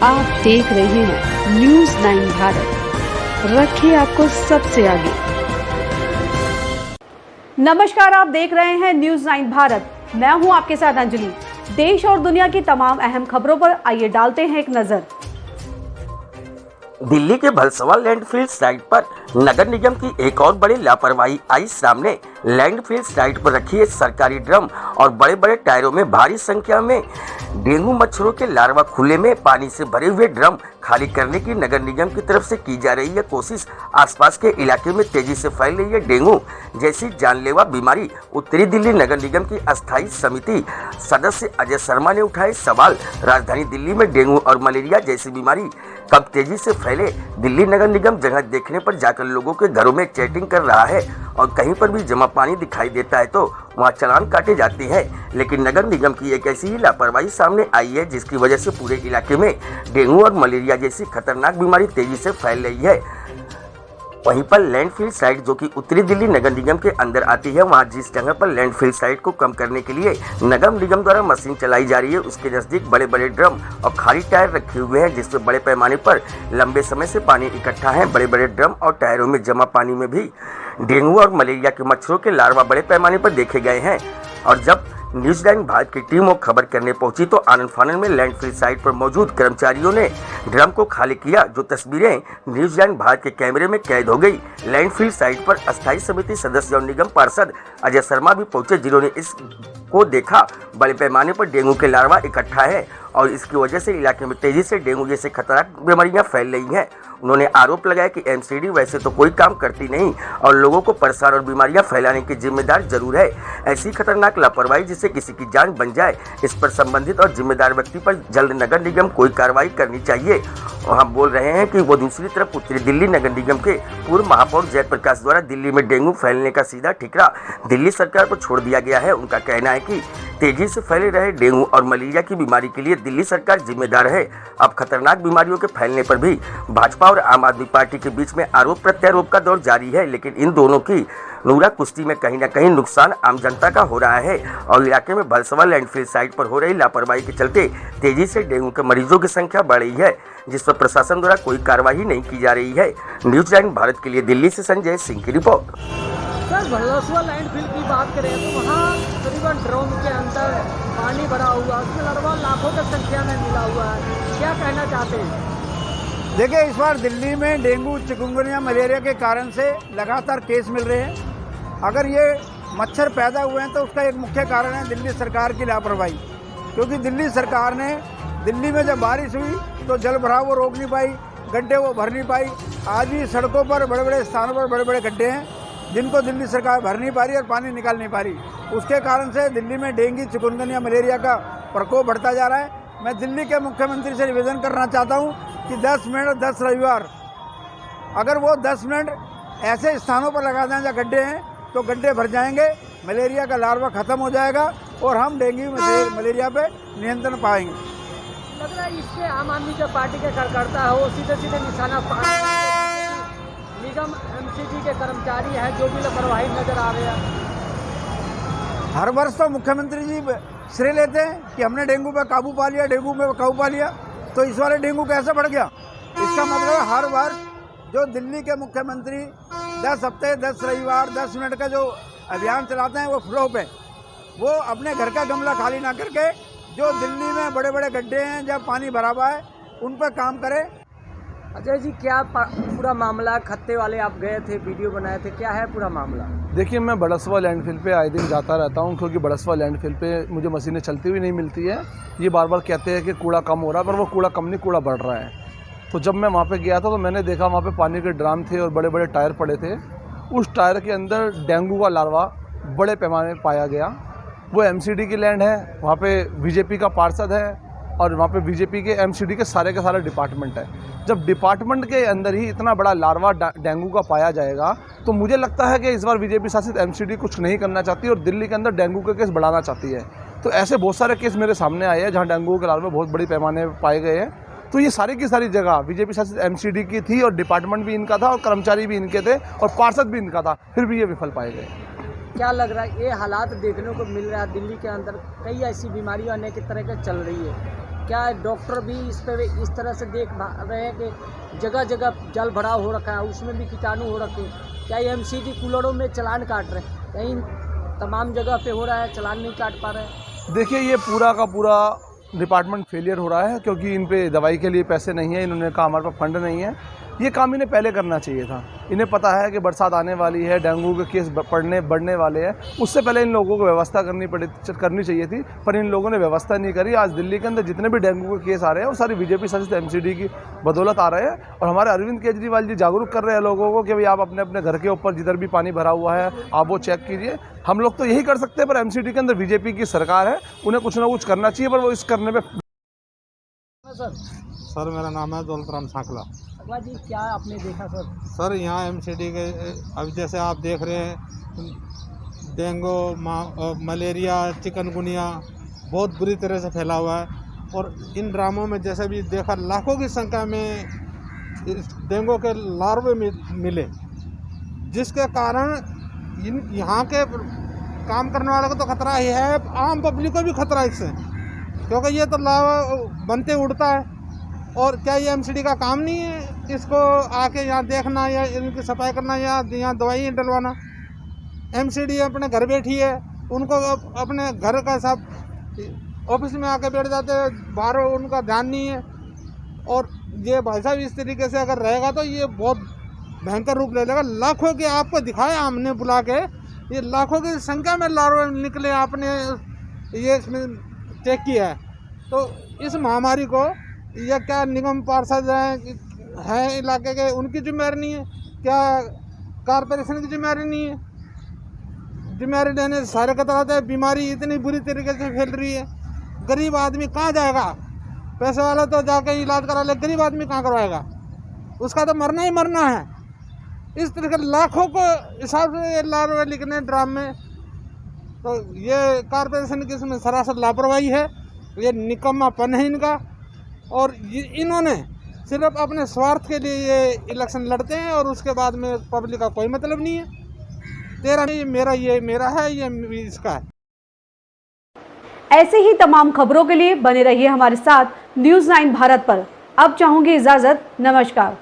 आप देख रहे हैं न्यूज़ 9 भारत, रखिए आपको सबसे आगे। नमस्कार, आप देख रहे हैं न्यूज़ 9 भारत। मैं हूं आपके साथ अंजलि। देश और दुनिया की तमाम अहम खबरों पर आइए डालते हैं एक नजर। दिल्ली के भलसवा लैंडफिल साइट पर नगर निगम की एक और बड़ी लापरवाही आई सामने। लैंडफिल साइट पर रखी एक सरकारी ड्रम और बड़े बड़े टायरों में भारी संख्या में डेंगू मच्छरों के लार्वा खुले में पानी से भरे हुए ड्रम खाली करने की नगर निगम की तरफ से की जा रही है कोशिश। आसपास के इलाके में तेजी से फैल रही है डेंगू जैसी जानलेवा बीमारी। उत्तरी दिल्ली नगर निगम की अस्थायी समिति सदस्य अजय शर्मा ने उठाए सवाल। राजधानी दिल्ली में डेंगू और मलेरिया जैसी बीमारी कब तेजी से फैले। दिल्ली नगर निगम जगह देखने पर जाकर लोगों के घरों में चैटिंग कर रहा है और कहीं पर भी जमा पानी दिखाई देता है तो वहां चालान काटे जाते हैं। लेकिन नगर निगम की एक ऐसी ही लापरवाही सामने आई है जिसकी वजह से पूरे इलाके में डेंगू और मलेरिया जैसी खतरनाक बीमारी तेजी से फैल रही है। वहीं पर लैंडफिल साइट जो कि उत्तरी दिल्ली नगर निगम के अंदर आती है, वहां जिस जगह पर लैंडफिल साइट को कम करने के लिए नगर निगम द्वारा मशीन चलाई जा रही है उसके नजदीक बड़े बड़े ड्रम और खाली टायर रखे हुए हैं जिसमें बड़े पैमाने पर लंबे समय से पानी इकट्ठा है। बड़े बड़े ड्रम और टायरों में जमा पानी में भी डेंगू और मलेरिया के मच्छरों के लार्वा बड़े पैमाने पर देखे गए हैं। और जब न्यूज़ 9 भारत की टीम और खबर करने पहुंची तो आनंद फानन में लैंडफिल साइट पर मौजूद कर्मचारियों ने ड्रम को खाली किया, जो तस्वीरें न्यूज़ 9 भारत के कैमरे में कैद हो गई। लैंडफिल साइट पर अस्थायी समिति सदस्य और निगम पार्षद अजय शर्मा भी पहुंचे जिन्होंने इसको देखा। बड़े पैमाने पर डेंगू के लार्वा इकट्ठा है और इसकी वजह से इलाके में तेजी से डेंगू जैसे खतरनाक बीमारियां फैल रही हैं। उन्होंने आरोप लगाया कि एमसीडी वैसे तो कोई काम करती नहीं और लोगों को परेशान और बीमारियां फैलाने की जिम्मेदार जरूर है। ऐसी खतरनाक लापरवाही जिससे किसी की जान बन जाए, इस पर संबंधित और जिम्मेदार व्यक्ति पर जल्द नगर निगम कोई कार्रवाई करनी चाहिए। और हम बोल रहे हैं कि वो दूसरी तरफ उत्तरी दिल्ली नगर निगम के पूर्व महापौर जयप्रकाश द्वारा दिल्ली में डेंगू फैलने का सीधा ठिकरा दिल्ली सरकार पर छोड़ दिया गया है। उनका कहना है कि तेजी से फैले रहे डेंगू और मलेरिया की बीमारी के लिए दिल्ली सरकार जिम्मेदार है। अब खतरनाक बीमारियों के फैलने पर भी भाजपा और आम आदमी पार्टी के बीच में आरोप प्रत्यारोप का दौर जारी है, लेकिन इन दोनों की नूरा कुश्ती में कहीं न कहीं नुकसान आम जनता का हो रहा है और इलाके में भलसवा लैंडफिल साइट पर हो रही लापरवाही के चलते तेजी से डेंगू के मरीजों की संख्या बढ़ रही है, जिस पर प्रशासन द्वारा कोई कार्रवाई नहीं की जा रही है। न्यूज़ 9 भारत के लिए दिल्ली से संजय सिंह की रिपोर्ट। सर, भलसवा लैंडफिल की बात करें तो वहाँ करीबन ड्रम के अंदर पानी भरा हुआ, उसमें लगभग लाखों की संख्या में मिला हुआ है। क्या कहना चाहते हैं? देखिए, इस बार दिल्ली में डेंगू, चिकुनगुनिया, मलेरिया के कारण से लगातार केस मिल रहे हैं। अगर ये मच्छर पैदा हुए हैं तो उसका एक मुख्य कारण है दिल्ली सरकार की लापरवाही, क्योंकि दिल्ली सरकार ने दिल्ली में जब बारिश हुई तो जल भराव वो रोक नहीं पाई, गड्ढे वो भर नहीं पाई। आज भी सड़कों पर बड़े बड़े स्थानों पर बड़े बड़े गड्ढे हैं जिनको दिल्ली सरकार भर नहीं पा रही और पानी निकाल नहीं पा रही। उसके कारण से दिल्ली में डेंगू, चिकुनगुनिया, मलेरिया का प्रकोप बढ़ता जा रहा है। मैं दिल्ली के मुख्यमंत्री से निवेदन करना चाहता हूं कि 10 मिनट 10 रविवार अगर वो 10 मिनट ऐसे स्थानों पर लगा दें जहाँ गड्ढे हैं तो गड्ढे भर जाएंगे, मलेरिया का लार्वा खत्म हो जाएगा और हम डेंगू मलेरिया पे नियंत्रण पाएंगे। लग रहा है इससे आम आदमी जो पार्टी के कार्यकर्ता है वो सीधे सीधे निशाना निगम एमसीडी के कर्मचारी हैं जो भी लापरवाही नजर आ रहे हैं। हर वर्ष तो मुख्यमंत्री जी श्रेय लेते हैं कि हमने डेंगू पे काबू पा लिया, डेंगू पे काबू पा लिया, तो इस बार डेंगू कैसे बढ़ गया? इसका मतलब हर वर्ष जो दिल्ली के मुख्यमंत्री 10 हफ्ते 10 रविवार 10 मिनट का जो अभियान चलाते हैं वो फ्लॉप है। वो अपने घर का गमला खाली ना करके जो दिल्ली में बड़े बड़े गड्ढे हैं जहाँ पानी भरा हुआ है उन पर काम करें। अजय जी, क्या पूरा मामला? खत्ते वाले आप गए थे, वीडियो बनाए थे, क्या है पूरा मामला? देखिए, मैं बड़सवा लैंडफिल पे आए दिन जाता रहता हूँ क्योंकि बड़सवा लैंडफिल पे मुझे मशीनें चलती हुई नहीं मिलती है। ये बार बार कहते हैं कि कूड़ा कम हो रहा है, पर वो कूड़ा कम नहीं, कूड़ा बढ़ रहा है। तो जब मैं वहाँ पे गया था तो मैंने देखा वहाँ पे पानी के ड्राम थे और बड़े बड़े टायर पड़े थे। उस टायर के अंदर डेंगू का लार्वा बड़े पैमाने पर पाया गया। वो एमसीडी की लैंड है, वहाँ पे बीजेपी का पार्षद है और वहाँ पे बीजेपी के एमसीडी के सारे डिपार्टमेंट है। जब डिपार्टमेंट के अंदर ही इतना बड़ा लार्वा डेंगू का पाया जाएगा तो मुझे लगता है कि इस बार बीजेपी शासित एमसीडी कुछ नहीं करना चाहती और दिल्ली के अंदर डेंगू के केस बढ़ाना चाहती है। तो ऐसे बहुत सारे केस मेरे सामने आए हैं जहाँ डेंगू के लार्वे बहुत बड़ी पैमाने पर पाए गए हैं। तो ये सारी की सारी जगह बीजेपी शासित एमसीडी की थी और डिपार्टमेंट भी इनका था और कर्मचारी भी इनके थे और पार्षद भी इनका था, फिर भी ये विफल पाए गए। क्या लग रहा है ये हालात देखने को मिल रहा है दिल्ली के अंदर? कई ऐसी बीमारियां अनेक तरह की चल रही है, क्या डॉक्टर भी इस पे इस तरह से देख रहे हैं कि जगह जगह जल भराव हो रखा है, उसमें भी कीटाणु हो रखे हैं? क्या ये एमसीडी कूलरों में चालान काट रहे हैं? कहीं तमाम जगह पे हो रहा है, चालान नहीं काट पा रहे हैं। देखिए, ये पूरा का पूरा डिपार्टमेंट फेलियर हो रहा है, क्योंकि इन पे दवाई के लिए पैसे नहीं है। इन्होंने कहा हमारे पास फंड नहीं है। ये काम इन्हें पहले करना चाहिए था। इन्हें पता है कि बरसात आने वाली है, डेंगू के केस बढ़ने वाले हैं। उससे पहले इन लोगों को व्यवस्था करनी चाहिए थी, पर इन लोगों ने व्यवस्था नहीं करी। आज दिल्ली के अंदर जितने भी डेंगू के केस आ रहे हैं वो सारी बीजेपी शासित एमसीडी की बदौलत आ रहे हैं। और हमारे अरविंद केजरीवाल जी जागरूक कर रहे हैं लोगों को कि भाई आप अपने अपने घर के ऊपर जिधर भी पानी भरा हुआ है आप वो चेक कीजिए। हम लोग तो यही कर सकते हैं, पर एमसीडी के अंदर बीजेपी की सरकार है, उन्हें कुछ ना कुछ करना चाहिए, पर वो इस करने में। सर मेरा नाम है दौलत राम सांकला। अगवा जी, क्या आपने देखा सर? सर यहाँ एमसीडी के अब जैसे आप देख रहे हैं, डेंगू मलेरिया चिकनगुनिया बहुत बुरी तरह से फैला हुआ है। और इन ड्रामों में जैसे भी देखा, लाखों की संख्या में डेंगू के लार्वे मिले, जिसके कारण यहाँ के काम करने वालों को तो खतरा ही है, आम पब्लिक को भी खतरा है इससे, क्योंकि ये तो लावा बनते उड़ता है। और क्या ये एमसीडी का काम नहीं है इसको आके यहाँ देखना या इनकी सफाई करना या यहाँ दवाई डलवाना? एमसीडी अपने घर बैठी है, उनको अपने घर का सब ऑफिस में आके बैठ जाते हैं, बाहर उनका ध्यान नहीं है। और ये भाई साहब इस तरीके से अगर रहेगा तो ये बहुत भयंकर रूप ले लेगा। लाखों के आपको दिखाया हमने बुला के, ये लाखों की संख्या में लार्वे निकले, आपने ये इसमें चेक किया है। तो इस महामारी को या क्या निगम पार्षद हैं इलाके के, उनकी जिम्मेदारी नहीं है? क्या कारपोरेशन की जिम्मेदारी नहीं है? जिम्मेदारी लेने से सारे कतराते हैं। बीमारी इतनी बुरी तरीके से फैल रही है, गरीब आदमी कहाँ जाएगा? पैसे वाला तो जाके इलाज करा ले, गरीब आदमी कहाँ करवाएगा? उसका तो मरना ही मरना है। इस तरह के लाखों को हिसाब से लार्वे लिखने ड्राम में, तो ये कारपोरेशन की इसमें सरासर लापरवाही है, ये निकम्मापन है इनका। और इन्होंने सिर्फ अपने स्वार्थ के लिए ये इलेक्शन लड़ते हैं और उसके बाद में पब्लिक का कोई मतलब नहीं है। तेरा नहीं मेरा, ये मेरा है, ये इसका है। ऐसे ही तमाम खबरों के लिए बने रहिए हमारे साथ न्यूज़ 9 भारत पर। अब चाहूंगी इजाजत, नमस्कार।